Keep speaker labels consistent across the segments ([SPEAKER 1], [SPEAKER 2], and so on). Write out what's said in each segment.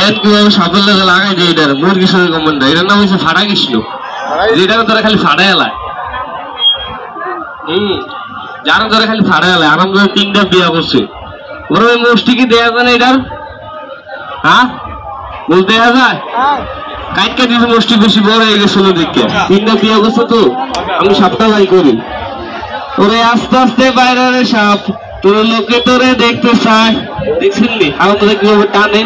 [SPEAKER 1] দেন কিভাবে সাফল্য লাগাই যায় এটার মুরগি সঙ্গে কমন দেয়। এটার নাম হচ্ছে ফাটা কৃষ্ণ, যেটাকে তোরা খালি ফাটাই এলায়। যারা তোরা খালি ফাটাই এলায় আরাম করে 3টা বিয়া করছে। ওরা ওই মোষ্টি কি দেয়া যায় না এটার? হ্যাঁ বলতে দেয়া যায়? কাইটকা দিয়েছে মোষ্টি বেশি বড় হয়ে গেছিল দেখে 3টা বিয়া করছে তো। আমি সাপটা বাই করি। ওরে আস্তে আস্তে বাইরে সাপ, তোর লোকে তোরে দেখতে চায়। দেখছেন নি আমার তোদের কিভাবে টানে?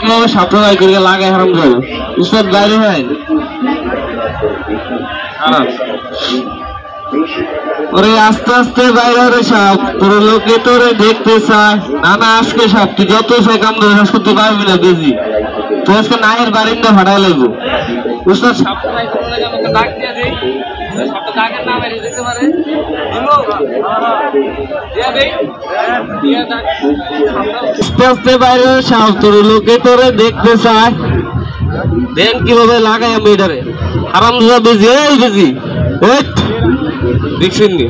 [SPEAKER 1] কিভাবে সাপটা বাই করে লাগায় হারাম যাবে। উস্তাদ বাইরে হয় ওরে আস্তে আস্তে বাইরে সাপ, তোর লোকে তোরে দেখতে চায়। না না আজকে সাপ তুই যত সে কাম ধরে শেষ করতে পারবি না বেজি। তুই আজকে নাহের বারিন্দা ফাটাই লাগবো। উস্তাদ সাপ ডাক দিয়ে দেই, সাপটা ডাকের নাম এনে দিতে পারে। আস্তে আস্তে বাইরে সাপ, তোর লোকে তোরে দেখতে চায়। দেন কিভাবে লাগাই আমি এটারে আরাম বেজি। এই বেজি দেখছেন নি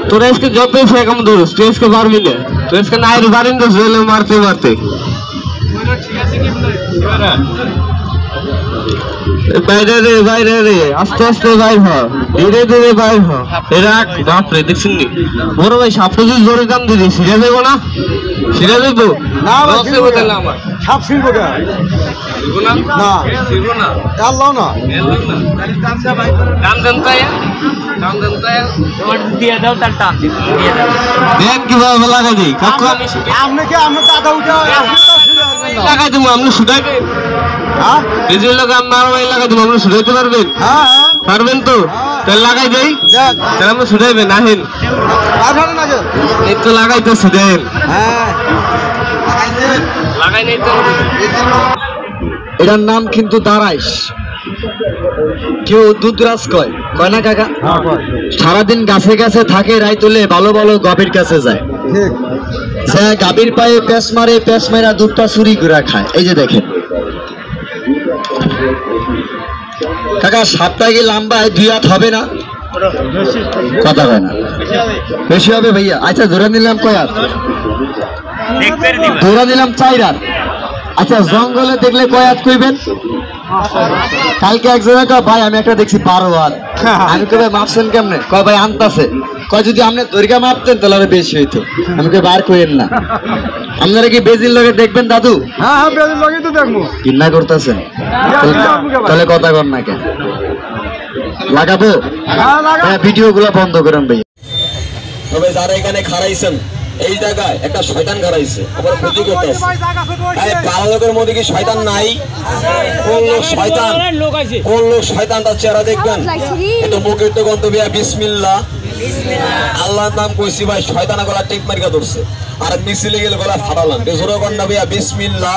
[SPEAKER 1] তোরা আজকে যত সেরকম ধরো তুই আজকে পারবি না। তুই আজকে নাইর বারিন্দা জেলে মারতে মারতে বাইরে রে বাইরে রে আস্তে আস্তে বাইর হ, ধীরে ধীরে বাইর হ। রাখ বাপরে দেখছেন নি বড় ভাই সাপটা যদি জোরে কাম দিদি সিরিয়া যাবো না? সিরিয়া যাবো না সাপ ছিড়বো না কিভাবে লাগাই দিই লাগাই দেবো আপনি শুধাইবেন। শুধাইতে পারবেন? পারবেন তো? তাহলে লাগাই দেই, তাহলে আপনি শুধাইবেন আহেন এই তো লাগাইতেছি দেন লাগাই নেই তো।
[SPEAKER 2] এটার নাম কিন্তু দাঁড়াইস, কেউ দুধরাজ কয় কয় না কাকা? সারাদিন গাছে গাছে থাকে, রাই তুলে ভালো ভালো গাভীর কাছে যায়। গাভীর পায়ে প্যাঁচ মারে, প্যাঁচ মারা দুধটা চুরি করে খায়। এই যে দেখেন কাকা সাপটা কি লম্বায় 2 হাত হবে না? কথা হয় না, বেশি হবে ভাইয়া। আচ্ছা ধরে নিলাম কয় হাত? ধরে নিলাম 4 হাত। আচ্ছা জঙ্গলে দেখলে কয় হাত কইবেন? কালকে একজনে কয় ভাই আমি একটা দেখছি 12 হাত। আমি কই ভাই মাপছেন কেমনে? কয় ভাই আনতাছে। কয় যদি আপনি দৈর্ঘ্য মাপতেন তাহলে আরো বেশি হইতো। আমি কই বার কইেন না। আপনারা কি বেজির লগে দেখবেন দাদু? হ্যাঁ বেজির লগে তো দেখবো। কিন্না করতেছেন তাহলে কথা কর না কেন? লাগাবো ভিডিও গুলো বন্ধ করেন ভাই। তবে যারা এখানে খাড়াইছেন এই জায়গায় একটা শয়তান খাড়াইছে, আবার ক্ষতি করতেছে। পাড়া লোকের মধ্যে কি শয়তান নাই? কোন লোক শয়তান? কোন লোক শয়তান? তার চেহারা দেখবেন একটু মুখের তো গন্তব্য বিসমিল্লাহ আল্লাহর নাম কইছি ভাই, শয়তানা গলা টিক মারিকা ধরছে আর মিছিলে গেলে গলা ফাটালাম। জোরে কন্যা বিসমিল্লাহ।